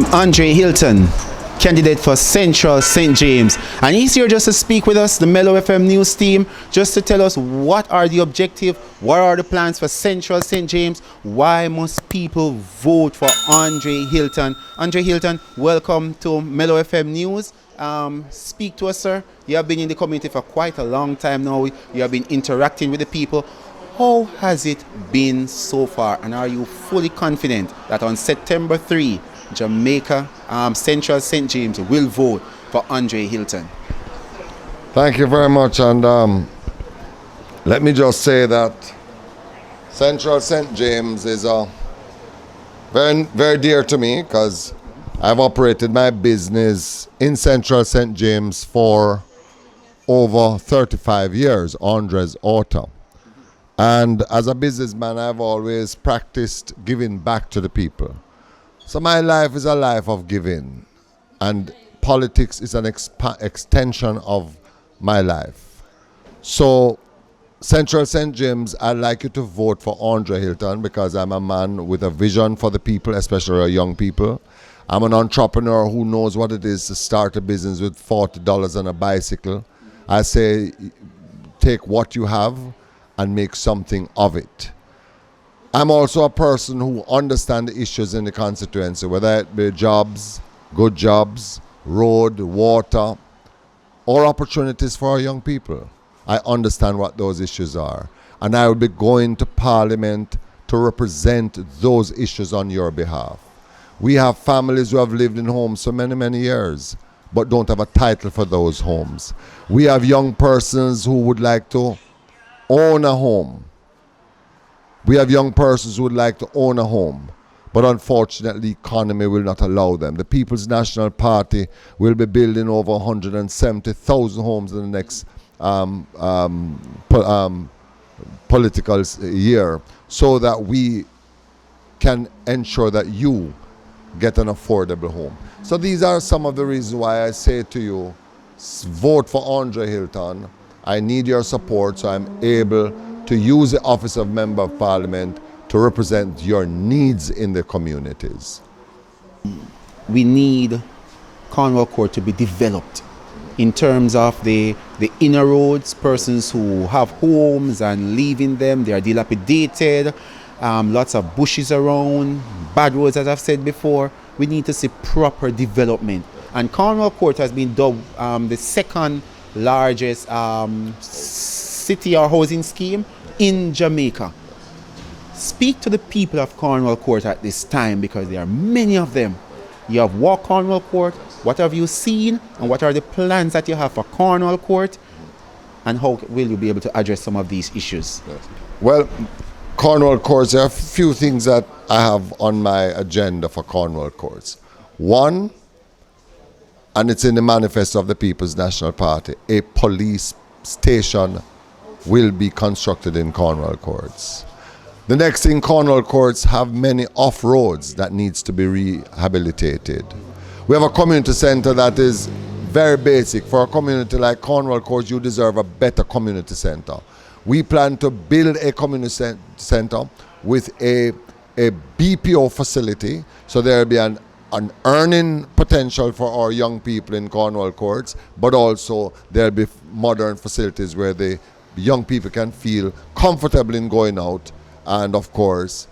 Andre Hylton, candidate for Central St. James. And he's here just to speak with us, the Mellow FM News team, just to tell us what are the objectives, what are the plans for Central St. James, why must people vote for Andre Hylton. Andre Hylton, welcome to Mellow FM News. Speak to us, sir. You have been in the community for quite a long time now. You have been interacting with the people. How has it been so far, and are you fully confident that on September 3, Jamaica Central St. James will vote for Andre Hylton? Thank you very much, and let me just say that Central St. James is very, very dear to me because I've operated my business in Central St. James for over 35 years, Andre's Auto. And as a businessman, I've always practiced giving back to the people. So my life is a life of giving, and politics is an extension of my life. So Central St. James, I'd like you to vote for Andre Hylton because I'm a man with a vision for the people, especially our young people. I'm an entrepreneur who knows what it is to start a business with $40 on a bicycle. I say, take what you have and make something of it. I'm also a person who understands the issues in the constituency, whether it be jobs, good jobs, road, water, or opportunities for our young people. I understand what those issues are. And I will be going to Parliament to represent those issues on your behalf. We have families who have lived in homes for many, many years, but don't have a title for those homes. We have young persons who would like to own a home. We have young persons who would like to own a home, but unfortunately the economy will not allow them. The People's National Party will be building over 170,000 homes in the next political year, so that we can ensure that you get an affordable home. So these are some of the reasons why I say to you, vote for Andre Hylton. I need your support so I'm able to use the office of Member of Parliament to represent your needs in the communities. We need Cornwall Court to be developed in terms of the inner roads, persons who have homes and leaving them, they are dilapidated, lots of bushes around, bad roads, as I've said before. We need to see proper development. And Cornwall Court has been dubbed the second largest city or housing scheme in Jamaica. Speak to the people of Cornwall Court at this time, because there are many of them. You have walked Cornwall Court. What have you seen, and what are the plans that you have for Cornwall Court, and how will you be able to address some of these issues? Well, Cornwall Courts, there are a few things that I have on my agenda for Cornwall Courts. One, and it's in the manifesto of the People's National Party, a police station will be constructed in Cornwall Courts. The next thing, Cornwall Courts have many off-roads that needs to be rehabilitated. We have a community center that is very basic. For a community like Cornwall Courts, you deserve a better community center. We plan to build a community center with a BPO facility, so there will be an earning potential for our young people in Cornwall Courts, but also there'll be modern facilities where the young people can feel comfortable in going out and, of course,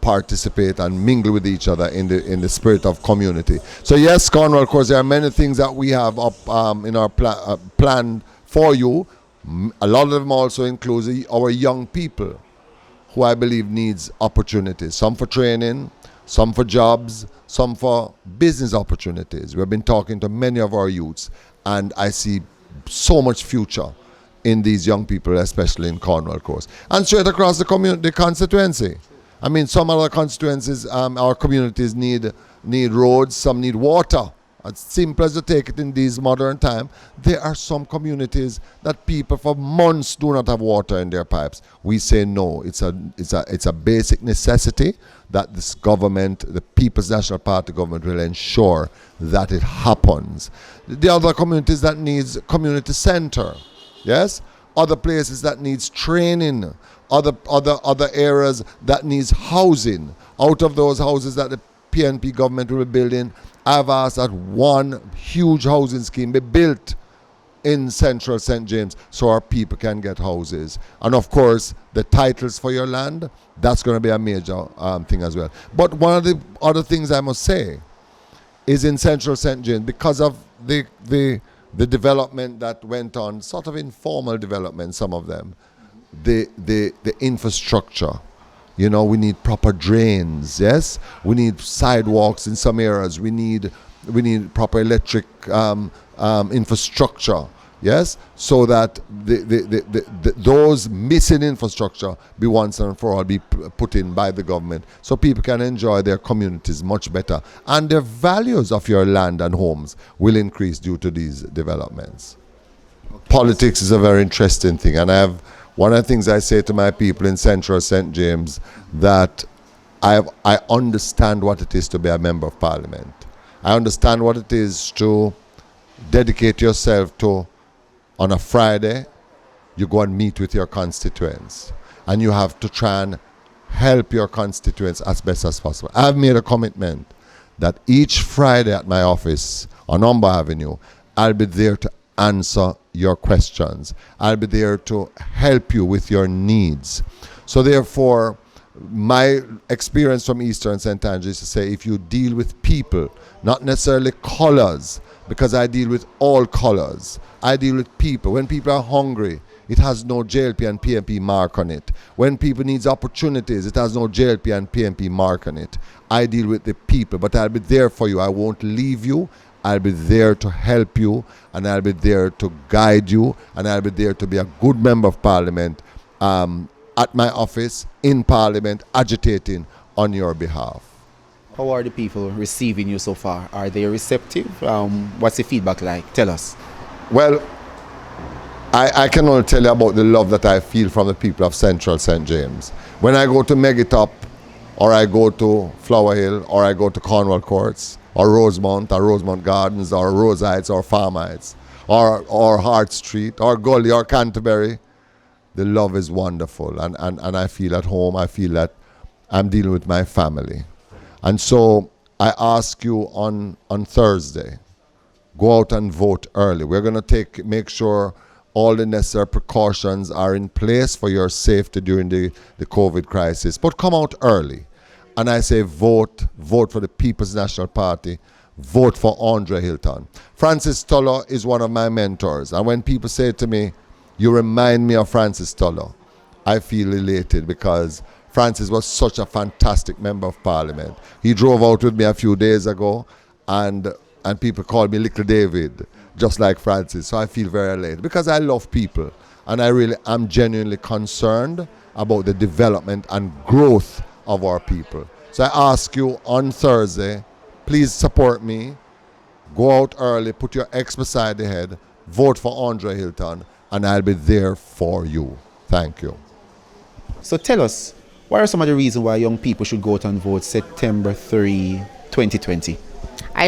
participate and mingle with each other in the spirit of community. So yes, Cornwall Courts, there are many things that we have up in our plan for you. A lot of them also include our young people, who I believe needs opportunities, some for training, some for jobs, some for business opportunities. We've been talking to many of our youths, and I see so much future in these young people, especially in Cornwall Courts. And straight across the constituency. I mean, some other constituencies, our communities need roads, some need water. As simple as you take it in these modern times, there are some communities that people for months do not have water in their pipes. We say no, it's a basic necessity that this government, the People's National Party government, will ensure that it happens. The other communities that needs community center, yes? Other places that needs training, other areas that needs housing. Out of those houses that the PNP government will be building. I've asked that one huge housing scheme be built in central St. James so our people can get houses. And of course, the titles for your land, that's going to be a major thing as well. But one of the other things I must say is in central St. James, because of the development that went on, sort of informal development, some of them, the infrastructure. You know, we need proper drains, yes? We need sidewalks in some areas. We need proper electric infrastructure, yes? So that those missing infrastructure be once and for all be put in by the government so people can enjoy their communities much better. And the values of your land and homes will increase due to these developments. Okay. Politics is a very interesting thing, and one of the things I say to my people in Central St. James, that I understand what it is to be a member of parliament. I understand what it is to dedicate yourself to, on a Friday, you go and meet with your constituents. And you have to try and help your constituents as best as possible. I've made a commitment that each Friday at my office on Umber Avenue, I'll be there to answer your questions. I'll be there to help you with your needs. So therefore, my experience from Eastern St. Andrews is to say, if you deal with people, not necessarily colors, because I deal with all colors. I deal with people. When people are hungry, it has no JLP and PMP mark on it. When people needs opportunities, it has no JLP and PMP mark on it. I deal with the people, but I'll be there for you. I won't leave you. I'll be there to help you, and I'll be there to guide you, and I'll be there to be a good member of parliament at my office, in parliament, agitating on your behalf. How are the people receiving you so far? Are they receptive? What's the feedback like? Tell us. Well, I can only tell you about the love that I feel from the people of Central St. James. When I go to Megitop, or I go to Flower Hill, or I go to Cornwall Courts, or Rosemount Gardens, or Rose Heights, or Farm Heights, or Hart Street, or Gully, or Canterbury, the love is wonderful. And I feel at home. I feel that I'm dealing with my family. And so I ask you on Thursday, go out and vote early. We're going to make sure all the necessary precautions are in place for your safety during the COVID crisis. But come out early. And I say vote for the People's National Party, vote for Andre Hylton. Francis Tulloh is one of my mentors. And when people say to me, you remind me of Francis Tulloh, I feel elated because Francis was such a fantastic member of parliament. He drove out with me a few days ago, and people called me Little David, just like Francis. So I feel very elated because I love people, and I really am genuinely concerned about the development and growth of our people. So I ask you on Thursday, please support me. Go out early, put your X beside the head, vote for Andre Hylton, and I'll be there for you. Thank you. So tell us, what are some of the reasons why young people should go out and vote September 3, 2020?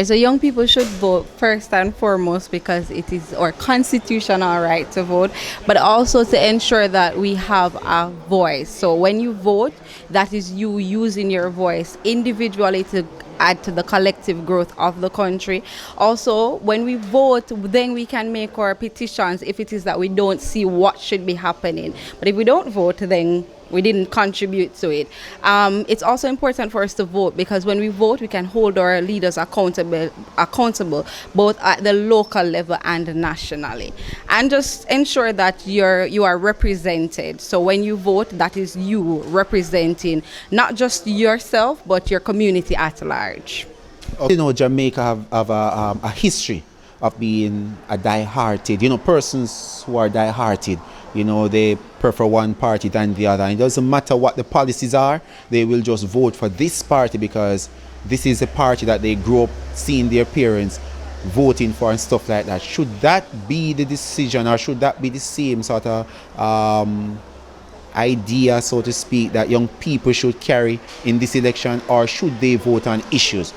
So young people should vote first and foremost because it is our constitutional right to vote, but also to ensure that we have a voice. So when you vote, that is you using your voice individually to add to the collective growth of the country. Also, when we vote, then we can make our petitions if it is that we don't see what should be happening. But if we don't vote, then we didn't contribute to it. It's also important for us to vote because when we vote, we can hold our leaders accountable both at the local level and nationally. And just ensure that you are represented. So when you vote, that is you representing not just yourself, but your community at large. You know, Jamaica have a history of being a die-hearted, persons who are die-hearted. They prefer one party than the other. And it doesn't matter what the policies are, they will just vote for this party because this is a party that they grew up seeing their parents voting for and stuff like that. Should that be the decision, or should that be the same sort of idea, so to speak, that young people should carry in this election, or should they vote on issues?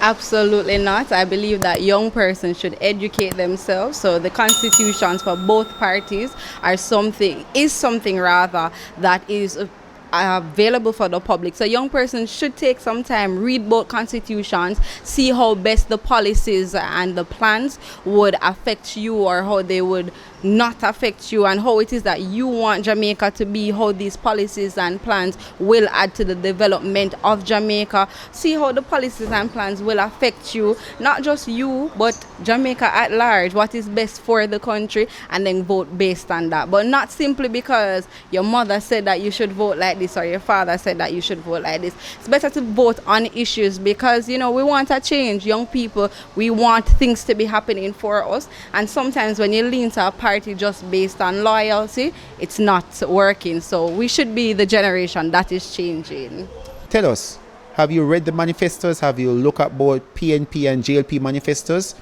Absolutely not. I believe that young persons should educate themselves. So the constitutions for both parties are something rather that is available for the public. So young persons should take some time, read both constitutions, see how best the policies and the plans would affect you, or how they would not affect you, and how it is that you want Jamaica to be, how these policies and plans will add to the development of Jamaica. See how the policies and plans will affect you, not just you, but Jamaica at large, what is best for the country, and then vote based on that. But not simply because your mother said that you should vote like this, or your father said that you should vote like this. It's better to vote on issues, because we want a change. Young people, we want things to be happening for us, and sometimes when you lean to a party just based on loyalty, it's not working. So we should be the generation that is changing. Tell us, have you read the manifestos? Have you looked at both PNP and JLP manifestos?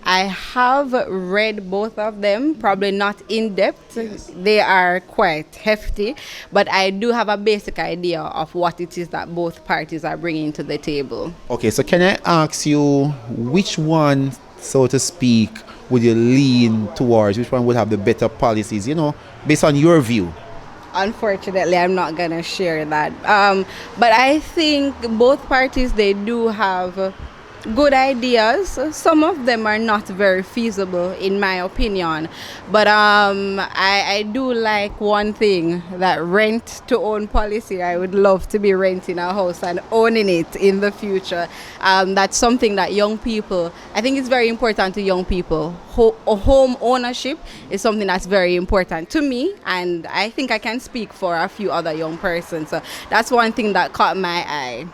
I have read both of them, probably not in depth. Yes. They are quite hefty, but I do have a basic idea of what it is that both parties are bringing to the table. Okay, so can I ask you which one, so to speak, would you lean towards? Which one would have the better policies, based on your view? Unfortunately, I'm not going to share that. But I think both parties, they do have good ideas. Some of them are not very feasible, in my opinion. But I do like one thing, that rent to own policy. I would love to be renting a house and owning it in the future. That's something that young people, I think it's very important to young people. Home ownership is something that's very important to me, and I think I can speak for a few other young persons. So that's one thing that caught my eye.